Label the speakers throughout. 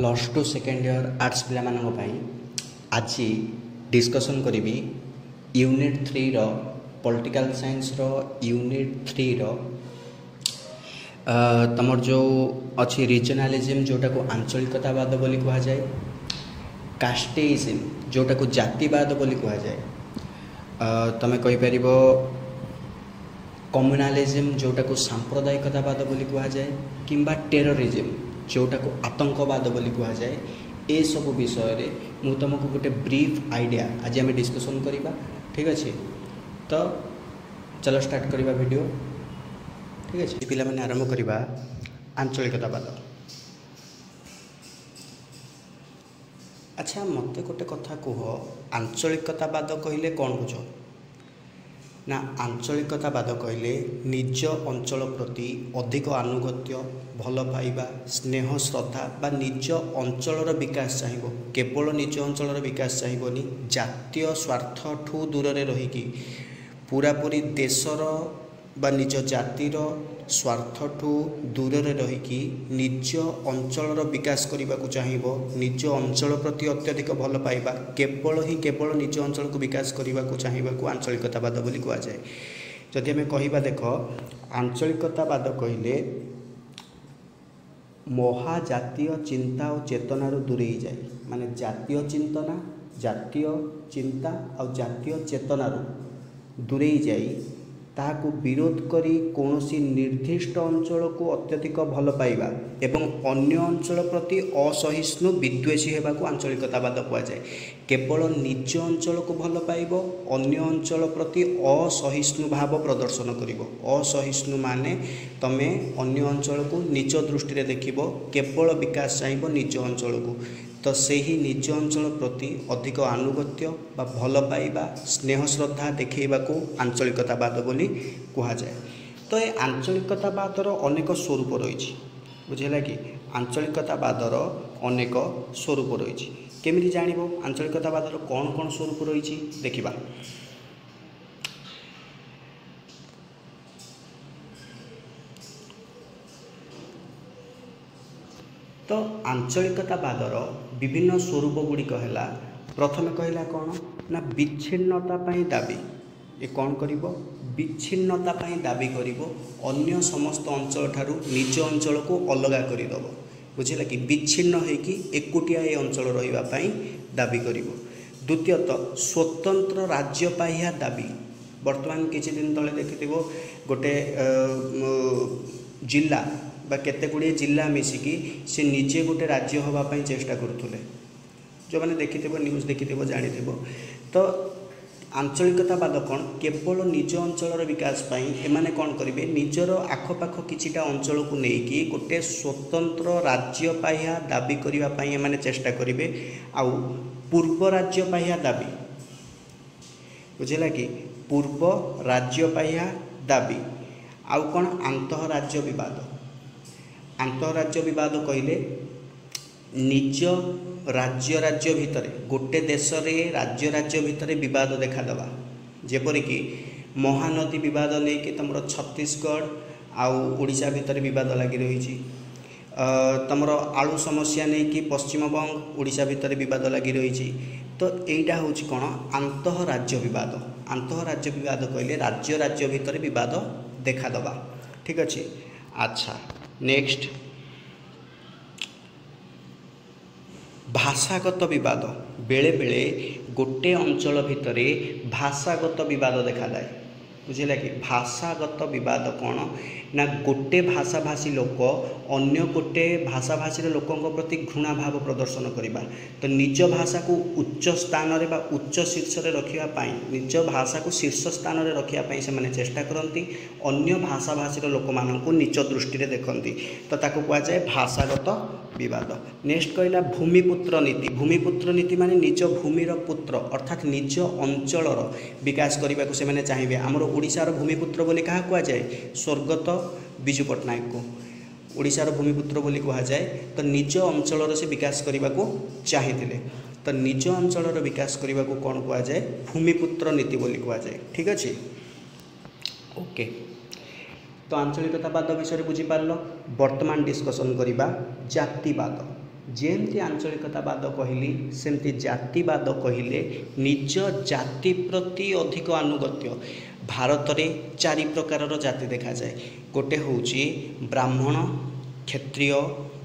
Speaker 1: Plus two second year arts पाई आज discussion करी यूनिट 3 रो पॉलिटिकल साइंस रो यूनिट 3 रो तमर जो अच्छी रीजनालिज्म जोटा को आंचलिकतावाद बोली कहा जाए, कास्टेइज्म जोटा को जातिवाद बोली कहा जाए, तमे कहि परिबो कम्युनालिज्म जोटा को सांप्रदायिकतावाद बोली कहा जाए किंबा टेररिज्म जोटा को आतंकवाद बोली कहा जाए। ए सब विषय रे मु तुमको गोटे ब्रीफ आइडिया आज आम डिस्कसन करिबा। ठीक अच्छे, तो चलो स्टार्ट करिबा वीडियो। ठीक अच्छे, पिला माने आरंभ करिबा आंचलिकतावाद। अच्छा मते गोटे कथा कह, आंचलिकतावाद कहले कौन बुझ ना? आंचलिकतावाद कहले निज अंचल प्रति अधिक आनुगत्य, भल पाइबा, स्नेह श्रद्धा बा निज अंचलर विकास चाहिए। केवल निज अंचलर विकास चाहिए, जातीय स्वार्थ ठू दूर रे रहीकि पूरापूरी देशर बा निज जातिर स्वार्थ ठू दूर रे रहीकि निज अंचलर विकास करने को चाहिए। निज अंचल प्रति अत्यधिक भल पाइबा, केवल निज अंचल को विकास करने को चाहिए को आंचलिकतावाद बोली कहा जाए। जदि आम कहिबा देख, आंचलिकतावाद कहले महाजातीय चिंता और चेतनारू दूरेई जाए, माने जातीय चिंतना, जातीय चिंता और जातीय चेतनारू दूरेई जाए, ताहाको विरोध करी कौनसी निर्दिष्ट अंचल को अत्यधिक भल पाइबा एवं अन्य अंचल प्रति असहिष्णु विद्वेषी होगा को आंचलिकतावाद कहुए। केवल निज अंचल को भल पाइब, अन्य अंचल प्रति असहिष्णु भाव प्रदर्शन करिवो। असहिष्णु माने तमे अन्य अंचल को निज दृष्टि रे देखिबो, केवल विकास चाहिए निज अंचल को, तो सही निज अंचल प्रति अधिक आनुगत्य बा भल पाइबा, स्नेह श्रद्धा देखा को आंचलिकतावाद बोली कहा जाए। तो ये आंचलिकतावादर अनेक स्वरूप रही, बुझेगा कि आंचलिकतावादर अनेक स्वरूप रही। केमिति जानिबो आंचलिकतावादर कौन कौन स्वरूप रही देखिबा। तो आंचलिकतावादर विभिन्न स्वरूप गुड़िक है। प्रथम कहला कौन ना विच्छिन्नता पाई दाबी। ये कौन करिवो? विच्छिन्नता पाई दाबी करिवो, अन्य समस्त अंचल ठारू निज अंचल को अलगा करदेव। बुझेगा कि विच्छिन्न होकि एकुटिया ये अंचल रहिबा पाई दाबी करिवो। द्वितीयतः स्वतंत्र राज्य पाइया दाबी। वर्तमान किछि दिन तले देखिथिबो गोटे जिला बा केते गुड़िए जिला मिसिकी से निजे गोटे राज्य होगापाई चेष्टा करुले। जो मैंने देखिथिबो न्यूज़ देखिथिबो जानिथिबो। तो आंचलिकतावाद कौन? केवल निज अंचलर विकास पाई एमाने कौन करिवे, निजर आखपाख किछिटा अंचल को लेकिन गोटे स्वतंत्र राज्य पाइया दाबी करिवा पाई एमाने चेष्टा करिवे। आउ पूर्व राज्य पाइया दाबी, बुझेला कि पूर्व राज्य पाइया दाबी। आउ कौन? आंतः राज्य विवाद। आंतराज्य विवाद कहले निज राज्य भितर गोटे देश रे राज्य भितर विवाद देखादेवा। जेपरिक महानदी विवाद नहीं कि तुम छत्तीसगढ़ आउ ओडिशा भितर विवाद लगी रही। तुम आलू समस्या नहीं कि पश्चिमबंग ओडिशा भितर विवाद लगी रही। तो यहीटा हूँ कौन? आंतराज्य विवाद। आंतराज्य विवाद कहले राज्य भितर विवाद देखादेवा। ठीक अच्छे। अच्छा नेक्स्ट भाषागत विवाद। बेले बेले गोटे अंचल भितर भाषागत विवाद देखा जाए। बुझेगा कि भाषागत विवाद कौन ना? गोटे भाषाभाषी लोक अन्य गोटे भाषाभाषी लोकों प्रति घृणा भाव प्रदर्शन करवा। तो निज भाषा को उच्च स्थान रे बा उच्च शीर्ष रे रखिया, निज भाषा को शीर्ष स्थान रे रखिया से माने चेष्टा करती, अन्य भाषाभाषी लोक मानू नीच दृष्टि रे देखती। तो ताको कहा जाए भाषागत विवाद। नेक्स्ट कहला भूमिपुत्र नीति। भूमिपुत्र नीति माने निज भूमिर पुत्र अर्थात निज अंचलर विकास करने को से चाहिए। आमर ओडिशार भूमिपुत्र बोली क्या कहा जाए? स्वर्गत विजु पट्टनायक को ओडिशार भूमिपुत्र बोली कहा जाए। तो निज अंचलर से विकास करने को चाहिए। तो निज अंचलर विकास करने को कौन कहा जाए? भूमिपुत्र नीति बोली कहा जाए। ठीक अच्छे, ओके। तो आंचलिकतावाद विषय बुझीपार। बर्तमान डिस्कसन करवा जातिवाद। जेमती आंचलिकतावाद कहली सेमती जातिवाद कहले निज जाति प्रति अधिक आनुगत्य। भारत में 4 प्रकार जाति देखा जाए। गोटे होची ब्राह्मण, क्षत्रिय,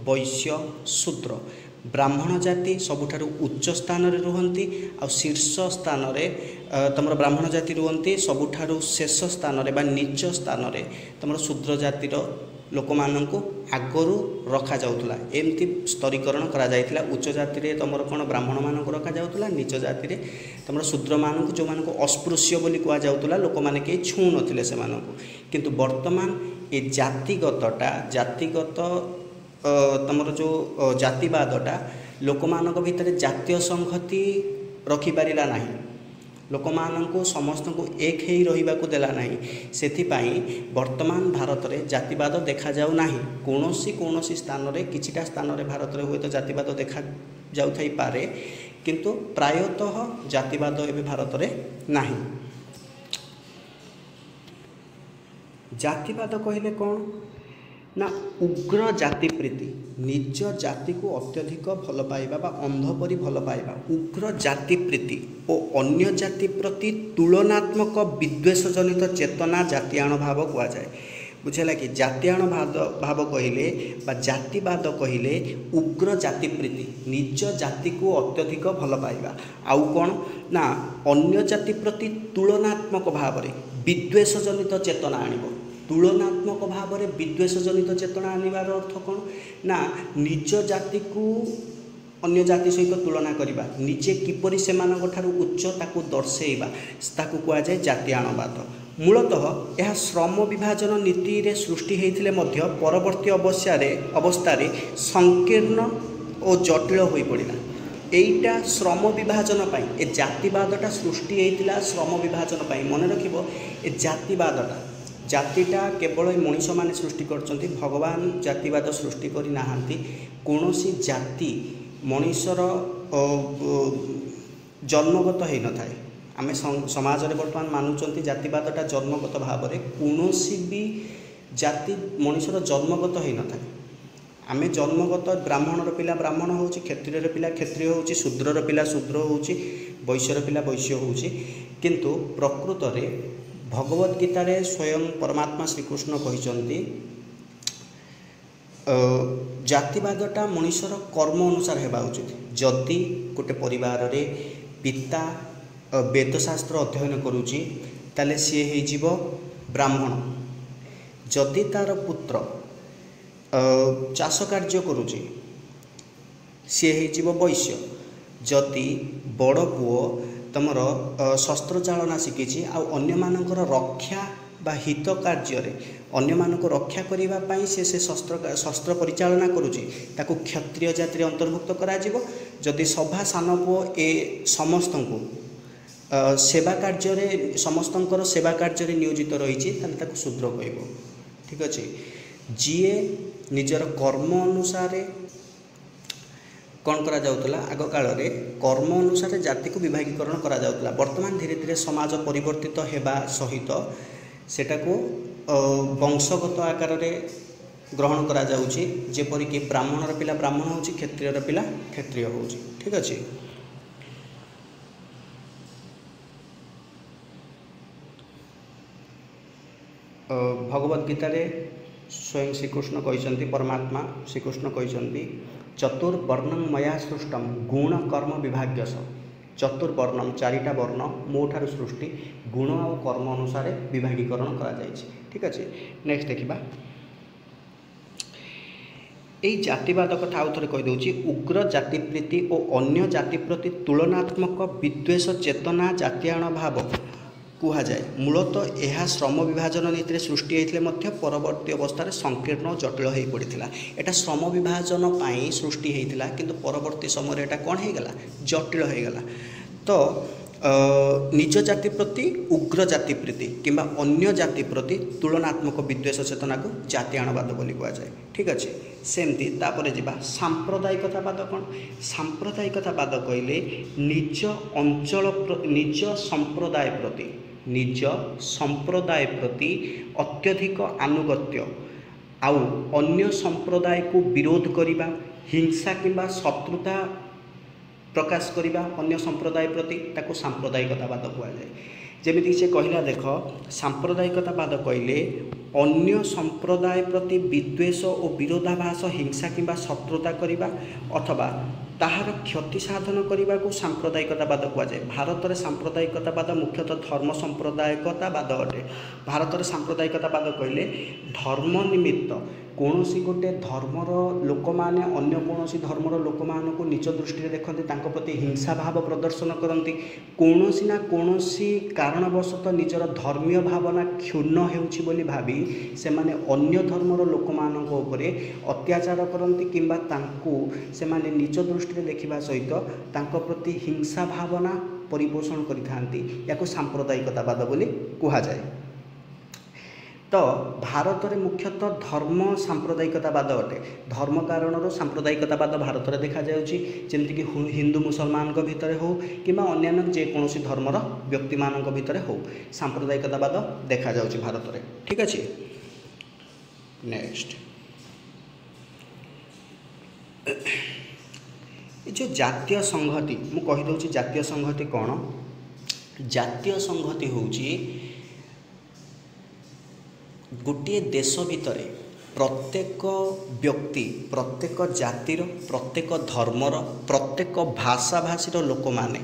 Speaker 1: वैश्य, शूद्र। ब्राह्मण जाति सबुठारु उच्च स्थान रे रुहंती आ शीर्ष स्थान रे तमर ब्राह्मण जाति रुहंती सबुठारु शेष स्थान रे बा नीच स्थान रे तमर शूद्र जातिर लोक माननकु आगरु रखा जाउतला। एमती स्तरीकरण करा जायतिला। उच्च जाति रे तमर कोन ब्राह्मण मानकु रखा जाउतला, नीच जाति रे तमर शूद्र मानकु जो मानकु अस्पृश्य बोली कुआ जाउतला, लोक माने के छू नथिले से मानकु। किंतु वर्तमान ए जातिगत तमर जो जातिवादटा लोक मानक भितर जातीय संहति रखि पारिला नाही, लोक मानकु समस्त को एक ही रहिबाकु देला नाही। सेथिपाई वर्तमान भारत रे जातिवाद देखा जाउ नाही। कोनोसी स्थान रे किछिटा स्थान रे भारत रे होय तो जातिवाद देखा जाउ थाई पारे, किंतु प्रायतः जातिवाद एबे भारत रे नाही। जातिवाद कहले कोन ना उग्र जाति प्रीति, निज जाति को अत्यधिक भल पाइबा बा अंध परी भल पाइबा। उग्र जाति प्रीति और अन्य जाति प्रति तुलनात्मक विद्वेष जनित चेतना जातीयाण भाव कह जाए। बुझेला कि जातीयाण भाव कहले बा जातिवाद कहले उग्र जाति प्रीति, निज जाति को अत्यधिक भल पाइबा। आउ कौन ना अन्य जाति प्रति तुलनात्मक भाव में विद्वेष जनित चेतना आनिब। तुलनात्मक भाव में विद्वेष जनित चेतना आनिबार अर्थ कौन ना निज जाति को अन्य जाति सहित तुलना करबा, निजे किपरि सेमानक ठारु उच्च ताकू दर्शेइबा, ताकू कुआ जाय जातीयाणवाद। मूलतः यह श्रम विभाजन नीति रे सृष्टि हेइथिले मध्य परवर्ती अवस्था संकीर्ण और जटिल होई पड़िला। एइटा श्रम विभाजन पाई ए जातिवादटा सृष्टि हेइतिला श्रम विभाजन पाई। मन रखिबो ए जातिवादटा जातिटा केवल मनीष माने सृष्टि करछंती, भगवान जातिवाद सृष्टि करि नाहांती। कोनोसी जाति मनीषर जन्मगत हेइ न थाए। आमे समाज रे वर्तमान मानुचंती जातिवादटा जन्मगत भाव में कोनोसी भी जाति मनीषर जन्मगत हेइ न थाए। आमे जन्मगत ब्राह्मणर पिला ब्राह्मण होउची, क्षत्रियर पिला क्षत्रिय होउची, शूद्रर पिला शूद्र होउची, वैश्यर पिला वैश्य होउची। किंतु प्रकृत रे भगवद गीता रे स्वयं परमात्मा श्रीकृष्ण कहिचंती जातिवादटा मनुष्यर कर्म अनुसार हेबा उचित। जदि गोटे परिवार रे पिता वेदशास्त्र अध्ययन करुची ताले सी हेजिबो ब्राह्मण। जदि तार पुत्र चाष कार्य करुची सी हेजिबो वैश्य। जदि बड़ पुओ तमर शस्त्र चालना शिखी आन्यर रक्षा बा हित कार्य अन्य मानक रक्षा करने से शस्त्र परिचालना करुच्ची ताकू क्षत्रिय जाति अंतर्भुक्त करा जिवो। जदि सभा सान पुओ ए समस्त को सेवा कार्य समस्तंकर सेवा कार्य नियोजित रही ताकू शूद्र कहब। ठीक अच्छे। जीए निजर कर्म अनुसार कौन करा जाउतला, आग काल रे कर्म अनुसार जाति को विभागीकरण करा जाउतला। वर्तमान धीरे धीरे समाज परिवर्तित हेबा सहित सेटा को वंशगत आकार रे ग्रहण करा जाउची। जेपरि कि ब्राह्मणर पिला ब्राह्मण होउची, क्षत्रियर पिला क्षत्रिय होउची। ठीक अछि। भगवद गीता रे स्वयं श्रीकृष्ण कहते परमात्मा श्रीकृष्ण कहते चतुर्वर्णम मया सृष्टम गुण कर्म विभाग्यस। चतुर्वर्णम 4टा वर्ण मो ठार सृष्टि गुण और कर्म अनुसार विभागीकरण करा जायछि। ठीक अच्छे। नेक्स्ट देखा यही जातिवाद कथा आउ थे कहीदे उग्र जातिप्रीति और अन्य जाति प्रति तुलनात्मक विद्वेष चेतना जातीयाण भाव कह जाए। मूलतः यह श्रम विभाजन नीति सृष्टि होते परवर्ती अवस्था संकीर्ण और जटिल हो पड़ा। यहाँ श्रम विभाजन पाई सृष्टि होता किंतु परवर्ती समय यहाँ कौन होगला जटिल होगला। तो निज जाति प्रति उग्र जाति प्रीति किंबा अन्य जाति प्रति तुलनात्मक विद्वेष चेतना को जातीयाणवाद बोली कह जाए। ठीक अच्छे। सेमती तापर जीवा सांप्रदायिकतावाद। कौन सांप्रदायिकतावाद कहले निज अंचल निज संप्रदाय प्रति अत्यधिक आनुगत्य आउ अन्य संप्रदाय को विरोध करिबा हिंसा किंबा शत्रुता प्रकाश करने अन्य संप्रदाय प्रति ताको सांप्रदायिकतावाद कहुए। जमीक से कहला देख सांप्रदायिकतावाद कहले अन्य संप्रदाय प्रति विद्वेष और विरोधाभास हिंसा किंबा शत्रुता करने अथवा ताहार क्षति साधन करने को सांप्रदायिकतावाद कहुए। भारत में सांप्रदायिकतावाद मुख्यतः धर्म सांप्रदायिकतावाद अटे। भारत में सांप्रदायिकतावाद कहले धर्म निमित्त कौन सी गोटे धर्मर लोक मैंने अन्य कौन सी धर्मर लोक मान को नीच दृष्टि देखते प्रति हिंसा भाव प्रदर्शन करती कौन सी ना कौन सी कारणवशतः निजर धर्मीय भावना क्षुण्ण होउछि बोली भावी से माने अन्य धर्मर लोक मानक उपरे अत्याचार करती किंबा तांको से माने नीच दृष्टि देखा सहित तांको प्रति हिंसा भावना परिपोषण करिथांती याको सांप्रदायिकतावाद बोली कहा जाए। तो भारत में मुख्यतः धर्म सांप्रदायिकतावाद अटे। धर्म कारण सांप्रदायिकतावाद भारत में देखा जमीक हिंदू मुसलमान भितर हो कि अन्य जेकोसी धर्मर व्यक्ति मान भितर हो सांप्रदायिकतावाद देखा जाउछि भारत में। ठीक अच्छे। नेक्स्ट जो जातीय संहति मु कहीदे जातीय संहति कौन। जातीय संहति होउछि गोटे देश भितर प्रत्येक व्यक्ति प्रत्येक जातिर प्रत्येक धर्मर प्रत्येक भाषा भाषीर लोक मैंने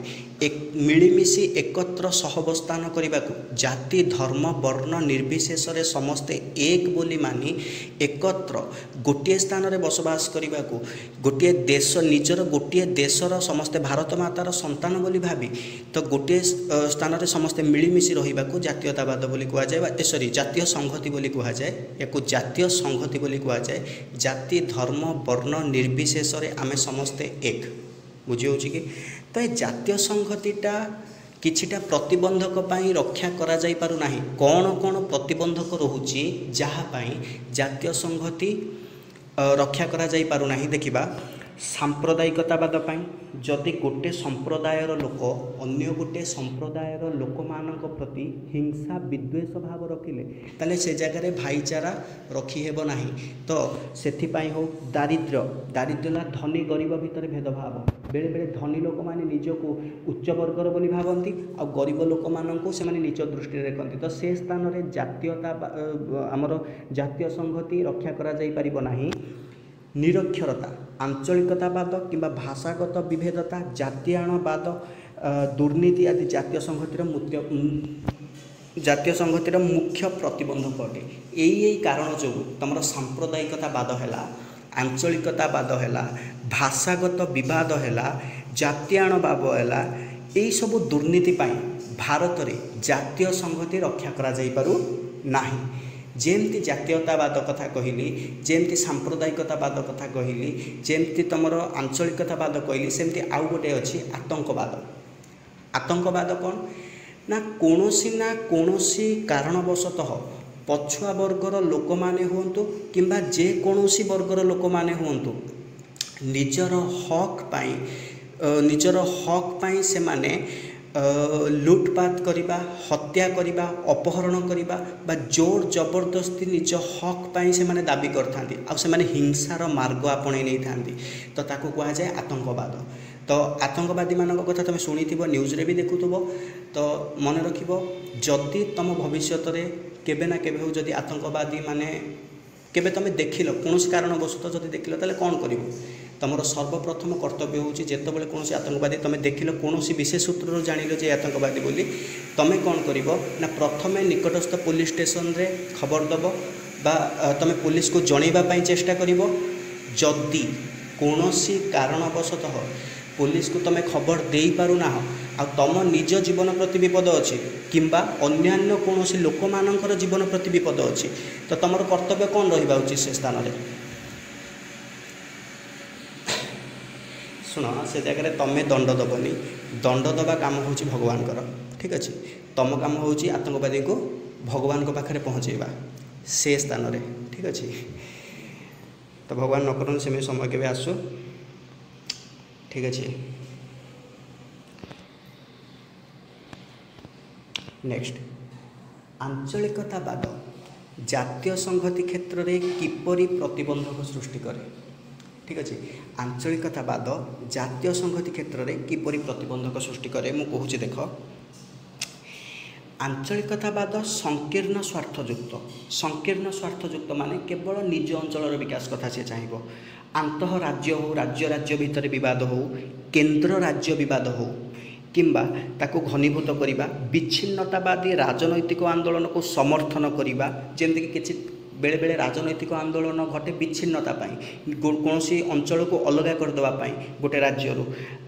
Speaker 1: मिलमिशि एकत्र सहवस्थान करने को जाति धर्म वर्ण निर्विशेष समस्ते एक बोली मानी एकत्र गोटे स्थान में बसवास करने को गोटे देश निजर गोटे देशर समस्ते भारत मातार संतान बोली भावी तो गोटे स्थान में समस्ते मिलमिशि रहा जातीयतावाद बोली कहुए। सॉरी जातीय संहति बोली कहुए। या जातीय संहति बोली कहुए। जाति धर्म वर्ण निर्विशेष आमे समस्ते एक बुझी हो कि तो ये जातीय संहतिटा किछिटा प्रतिबंधक पाई रक्षा करा जाई पारु नाही। कौन कौन प्रतिबंधक रोहुची जहाँपाई जातीय संहति रक्षा करा जाई पारु नाही देखिबा। सांप्रदायिकतावाद पाई जदि गोटे संप्रदायर लोक अन्य गोटे संप्रदायर लोक मानक प्रति हिंसा विद्वेष भाव रखिले ताले से जगार भाईचारा रखी हेबो नाही। तो सेथिपाई हो दारिद्र्य दारिद्र्यला धनी गरीब भितर भेदभाव बेले बेले धनी लोक माने निजको उच्च वर्गर बोली भावती आ गरीब लोक माननको से माने नीच दृष्टि देखती। तो से स्थान में जातीयता आमर जातीय संहति रक्षा करा जाई परिबो नाही। निरक्षरता आंचलिकतावाद किंबा भाषागत विभेदता जातीयाणवाद दुर्नीति आदि जातीय संहतिर मुख्य प्रतिबंधक अटे। यही कारण जो तुम सांप्रदायिकतावाद है आंचलिकतावाद है भाषागत विवाद है जातीयाणवाद है यही सब दुर्नीति भारत में जातीय संहति रक्षा करा जाई पारु नाही। जेमती जातीयतावाद कथा कहली जेमती सांप्रदायिकतावाद कथा कहली जेमती तुमर आंचलिकतावाद कहली सेमती आउ गोटे अच्छी आतंकवाद। आतंकवाद कौन ना कौनसी कारणवशतः पछुआ वर्गर लोक माने हुंतु किंबा जेकोसी वर्गर लोक माने हुंतु निजर हक पाई से माने लुटपाट करवा हत्या करवा अपहरण करवा बा जोर जबरदस्ती निज हक पाई से माने दाबी करथांती आ से माने हिंसार मार्ग आपणे नहीं थांती तो ताको कहा जाए आतंकवाद। तो आतंकवादी मानक कथा तुम शुणिथिबो न्यूज रे भी देखुथबो। तो मन रखिबो जदि तुम भविष्य रे केबे ना केबे हो जदि आतंकवादी माने केबे तुम देखिल कौन कारणवशतः जदि देखिल ताले कौन करिवो तुम सर्वप्रथम कर्तव्य होची जेतेबेले कौन आतंकवादी तुम देखिल कौन विशेष सूत्र जानिल जे आतंकवादी बोली तुम कौन करिवो ना प्रथमे निकटस्थ पुलिस स्टेशन रे खबर दब बा तुम पुलिस को जनइबा पई चेष्टा करिवो। जदि कौनसी कारणवशतः पुलिस को तुम खबर दे पारु ना आ तुम निज जीवन प्रति विपद अच्छी किंबा अन्यान्य कौन लोक मानकर जीवन प्रति विपद अच्छी तो तुम कर्तव्य कौन रहा उचित से स्थान में शुण से जगह तुम्हें दंड दबनी दंड दबा काम हूँ भगवान कर। ठीक अच्छे तुम काम हूँ आतंकवादी को भगवान को पाखे पहुँचेवा से स्थान में। ठीक अच्छे तो भगवान न करन से समय के आसू। ठीक अच्छे नेक्स्ट आंचलिकतावाद जातीय संहति क्षेत्र में किपरि प्रतिबंधक सृष्टि करे। ठीक अच्छे। आंचलिकतावाद जातीय संहति क्षेत्र में किपरि प्रतिबंधक सृष्टि करे मु कहूँ देख। आंचलिकतावाद संकीर्ण स्वार्थयुक्त माने केवल निज अंचल विकास कथा सी चाहिए। आंतः राज्य हो राज्य राज्य भितर बद हो केन्द्र राज्य बद हो किंबा ताको घनीभूत करने विच्छिन्नतावादी राजनैतिक आंदोलन को समर्थन करने जमीक किसी बेले बेले राजनैतिक आंदोलन घटे विच्छिन्नता कौन अंचल को अलग करदेवाई गोटे राज्य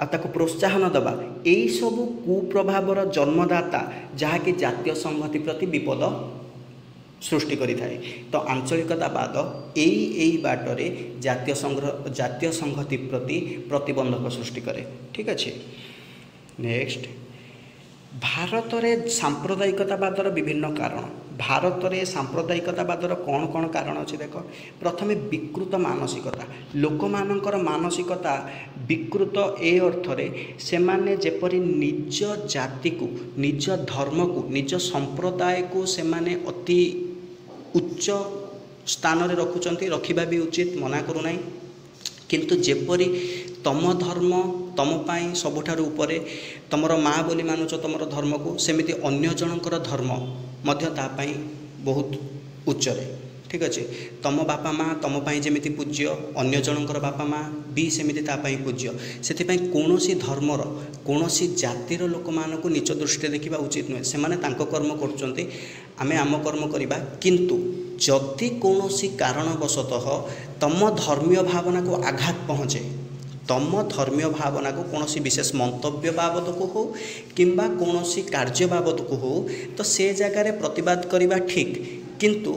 Speaker 1: ताको प्रोत्साहन दबा यही सब कुप्रभावर जन्मदाता जहाँकि जातीय संहति प्रति विपद सृष्टि करि थाए। तो आंचलिकतावाद यही बाटरे जातीय संहति प्रति प्रतिबंधक सृष्टि करे। ठीक अच्छे। नेक्स्ट भारत में सांप्रदायिकतावादर विभिन्न कारण। भारत में सांप्रदायिकतावादर कौन कौन कारण अच्छे देख। प्रथम विकृत मानसिकता लोक मानकर मानसिकता विकृत ए अर्थ रे से माने जेपरि निज जाति को निज धर्म को निज संप्रदाय को से माने अति उच्च स्थान रे रखुचंती रखिबा भी उचित मना करू नाही किंतु जेपरि तम धर्म तम पाई सबुठारु उपरे तमर माँ बोली मानुच तमर धर्म को सेमिति अन्य जनकर धर्म मध्य ता पाई बहुत उच्चरे। ठीक अच्छे। तम बापा माँ तम पाई जेमिति पूज्य अन्य जनकर बापा माँ भी सेमिति ता पाई पूज्य सेथिपाई कौनसी धर्मर कौनसी जातिर लोक मानक नीच दृष्टि देखा उचित नुहे। से माने तांको कर्म करुचंती आमे आम कर्म करिबा किंतु जदि कौनसी कारणवशतः तम धर्मीय भावना को आघात पहुँचे तम धर्मीय भावना को कौन विशेष मंतव्य बाबद को हो किंबा कौन कार्य बाबद को हो तो से जगार प्रतिवाद करवा ठीक किंतु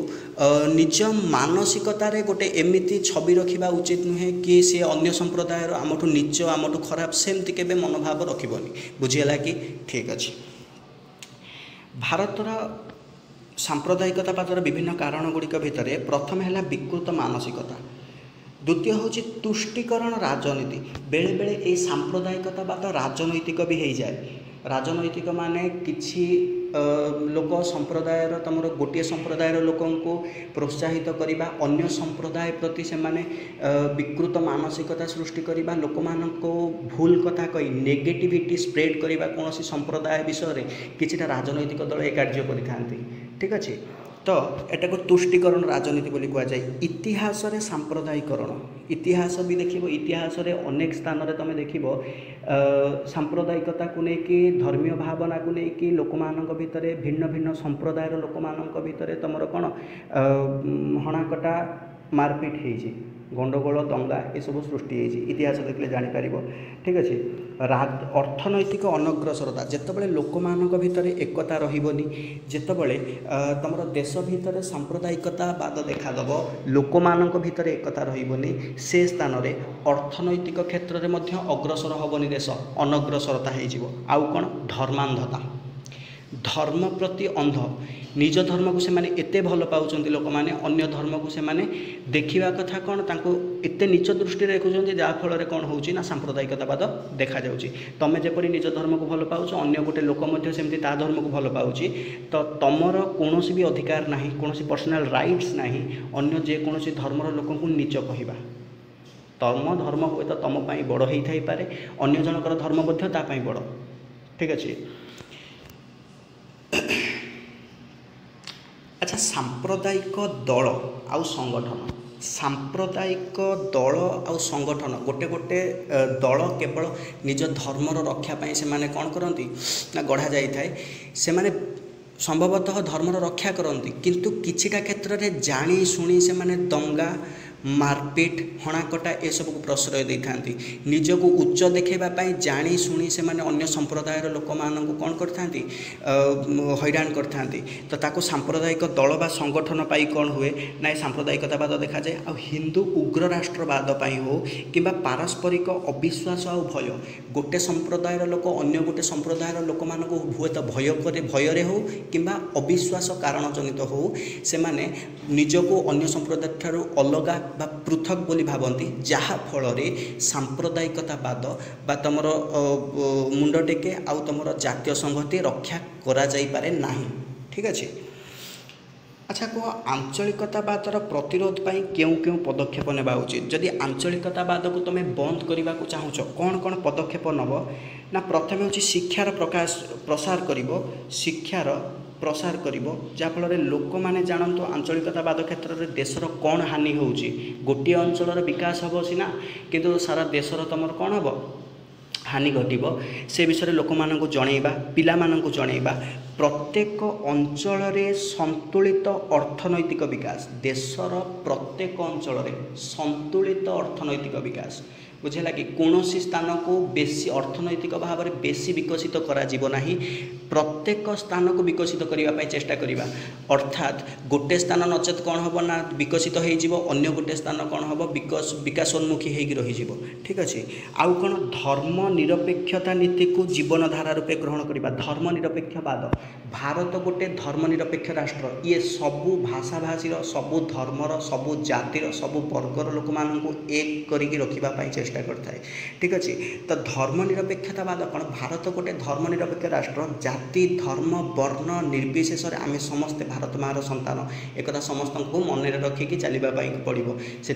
Speaker 1: निज मानसिकतार गोटे एमती छवि रखा उचित नुहे कि सी अन्य संप्रदाय आमठू नीच आमठू खराब सेमती केबे मनोभाव रखिबनी। बुझीगला कि ठीक अच्छे। भारतर सांप्रदायिकतावादर विभिन्न कारण गुड़िक भितर प्रथम है विकृत मानसिकता द्वितीय हूँ तुष्टिकरण राजनीति बेले बेले ये सांप्रदायिकतावाद राजनैतिक भी हो जाए। राजनैतिक माने किछि लोक संप्रदाय तमर गोटे संप्रदायर लोक प्रोत्साहित करवा अन्य संप्रदाय प्रति से माने विकृत मानसिकता सृष्टि करवा लोक मानको भूल कथा कही नेगेटिविटी स्प्रेड करवा कौन संप्रदाय विषय किछिटा राजनैतिक दल ए कार्य करिथांती। ठीक अच्छे। तो एटा को तुष्टिकरण राजनीति बोली कह जाए। इतिहास रे सांप्रदायिकरण इतिहास भी देख इतिहास रे अनेक स्थान रे तुम देख सांप्रदायिकता को लेकिन धर्मीय भावना को लेकिन लोक मानक भितर भिन्न भिन्न संप्रदायर लोक मानक भितर तुमर कौन हणाकटा मारपिट हो गंडगोल दंगा ये सब सृष्टि होती इतिहास देखले जापर। ठीक अच्छे। अर्थनैतिक अनग्रसरता जितेबाला लोक मानक भितर एकता रहिबनी जितेबाला तुम देश भितर सांप्रदायिकतावाद देखादेव लोक मानक भितर एकता रहिबनी से स्थान रे अर्थनैतिक क्षेत्र में मध्य अग्रसर हेबनी देश अनग्रसरता हो। आउ कौन धर्मांधता धर्म प्रति अंध निज धर्म को सेमाने एते भल पाउचंती लोक माने अन्य धर्म को सेमाने देखिबा कथा कौन तांको एते नीच दृष्टि देखुचंती जहाँ फल कौन होउची ना सांप्रदायिकतावाद देखा जाउची। तमे जेपरि निज धर्म को भल पाउच अन्य गोटे लोक मध्य सेमती ता धर्म को भल पाउची तो तमर कौनसी भी अधिकार नाही कौनसी पर्सनल राइट्स नाही अन्य जे कौनसी धर्मर लोक को नीच कहवा। तम धर्म हुए तो तम पाई बड़ होई थाई पारे अन्य जनकर धर्म मध्य ता पाई बड़। ठीक अच्छे। अच्छा सांप्रदायिक दल आउ संगठन सांप्रदायिक दल आउ संगठन गोटे गोटे दल केवल निज धर्मर रक्षा पाई से माने कौन करती ना गढ़ा जाई थाए से माने संभवतः धर्मर रक्षा करती किंतु किछिटा क्षेत्र में जानी शुणी से माने दंगा मारपिट हणाकटा ए सब को प्रश्रय दे था निजको उच्च देखापी जानी शुणी से माने अन्य संप्रदायर लोक मानक कौन करथांती हैरान करथांती। तो ताको सांप्रदायिक दल बा संगठन पाई कौन हुए ना सांप्रदायिकतावाद देखा जाए। आ हिंदू उग्र राष्ट्रवाद पाई हो किंबा पारस्परिक अविश्वास आ भय गोटे संप्रदायर लोक अन्य गोटे संप्रदायर लोक मानक हुए तो भय हो किंबा अविश्वास कारण जनित हो से माने निजको अन्य संप्रदाय ठारू अलगा बा पृथक बोली भावती जहाँ फल सांप्रदायिकतावाद बा तुमर मुंड टेके आउ तुमर जातीय संहति रक्षा करा जाई पारे नाही। ठीक अच्छे। अच्छा कह आंचलिकतावादर प्रतिरोध पर क्यों क्यों पदक्षेप नेबा उचित जदि आंचलिकतावाद को तुम बंद करने को चाहूच कौन कौन पदक्षेप नब ना प्रथम हूँ शिक्षार प्रसार कर शिक्षार प्रसार कर जहाँफल लोक मैंने जानतु आंचलिकतावाद क्षेत्र में देशर कौन हानि होची गोटे अंचल विकास हम सीना किंतु सारा देशर तुम कौन हम हानि घटब से विषय लोक मानक जनइबा पिला मानक जनइबा प्रत्येक अंचल संतुलित अर्थनैतिक विकास देशर प्रत्येक अंचल संतुलित अर्थनैतिक विकास बुझेगा कि कौन स्थान को बेसी अर्थनैतिक भाव में बेसी विकसित करा प्रत्येक स्थान को विकसित करने चेष्टा करवा अर्थात गोटे स्थान नचेत कौन हम ना विकसित होन्य गोटे स्थान कौन हम विकासोन्मुखी हो रही ठीक अच्छे आउ कौन धर्म निरपेक्षता नीति को जीवन धारा रूपे ग्रहण करवा धर्म निरपेक्षवाद भारत गोटे धर्मनिरपेक्ष राष्ट्र ये सबू भाषा भाषी सबू धर्मर सबू जातिर सबू वर्गर लोक मानू एक करके रखापी चेष्टा करता ठीक अच्छे तो धर्मनिरपेक्षतावाद कौन भारत गोटे धर्मनिरपेक्ष राष्ट्र जाति धर्म वर्ण निर्विशेष आम समस्ते भारत मार संतान एक समस्त को मन रखिकी चलवाई पड़ो से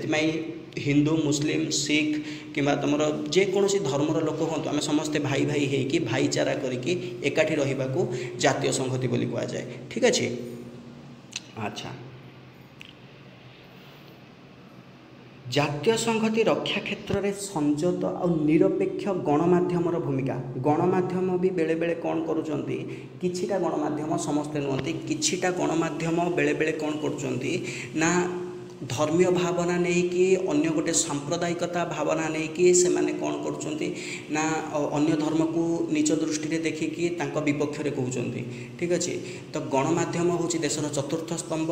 Speaker 1: हिंदू मुस्लिम सिख कि तुम जेकोसी धर्मर लोक हूँ आम समस्ते भाई भाई होगी भाईचारा करके एकाठी रहा जातीय संहति बोली कहुए ठीक अच्छे अच्छा जातीय संहति रक्षा क्षेत्र में संयत और निरपेक्ष गणमाध्यम भूमिका गणमाध्यम भी बेले बेले कौन करुँच किछिटा गणमाध्यम समस्ते नुहति किछिटा गणमाध्यम बेले बेले कौन करुँच ना धर्मीय भावना नहीं कि अन्य गोटे सांप्रदायिकता भावना नहीं कि से माने कौन करुँच ना अन्य धर्म को नीच दृष्टि देखिकी विपक्ष में कहते ठीक अच्छे तो गणमाध्यम हूँ देशर चतुर्थ स्तंभ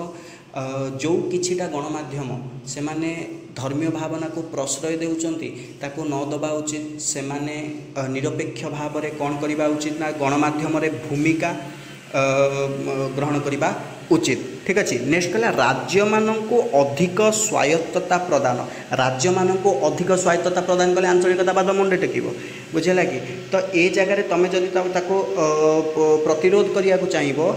Speaker 1: जो किछिटा गणमाध्यम से माने धर्मीय भावना को प्रश्रय देउचंती ताको न दबा उचित से माने निरपेक्ष भाव में कौन करवा उचित ना गणमाध्यम रे भूमिका ग्रहण करवा उचित ठीक अच्छे नेक्स्ट कहला राज्य मानक अधिक स्वायत्तता प्रदान राज्य मानक अधिक स्वायत्तता प्रदान कले आंचलिकतावाद मुंडे टेकिब बुझेगा कि तो ये जगह तुम जदि प्रतिरोध करने को चाहिए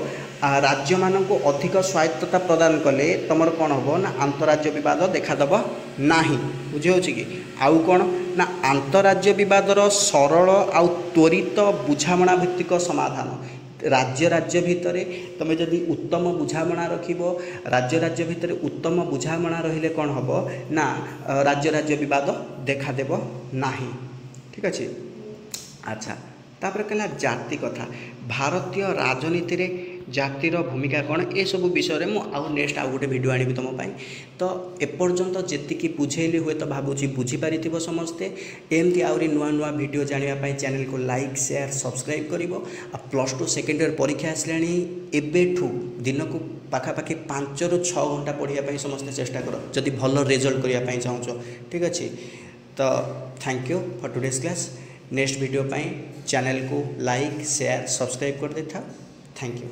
Speaker 1: राज्य मानक अधिक स्वायत्तता प्रदान कले तुम कौन हम ना आंतराज्य बद देखादेव ना बुझे कि आउ कौन ना आंतराज्य बदर सरल आउ त्वरित बुझामणा भित्तिक समाधान राज्य राज्य भितर तुम जदि उत्तम बुझामणा रखिब राज्य राज्य भितर उत्तम बुझामणा रहिले कौन हम ना राज्य राज्य विवाद देखादेव नाही ठीक अच्छे अच्छा तापर कहला जाति कथा भारतीय राजनीति रे जातिर भूमिका कौन ए सब विषय में आउ नेक्स्ट आउ गोटे वीडियो आनी तुम तो एपर्यंत जी बुझेली हुए तो भावुची बुझीपारि समस्ते एमती आहरी नुआ नुआ वीडियो जानापी चैनल को लाइक शेयर सब्सक्राइब कर +2 सेकेंड इयर परीक्षा आसलाणी एबेठू दिन को पाखापाखि 5 ରୁ 6 घंटा पढ़ाई समस्ते चेष्टा कर जदि भल रिजल्ट करने चाहूँ ठीक अच्छे तो thank you for today's class next video channel को लाइक शेयर सब्सक्राइब कर दे था थैंक यू।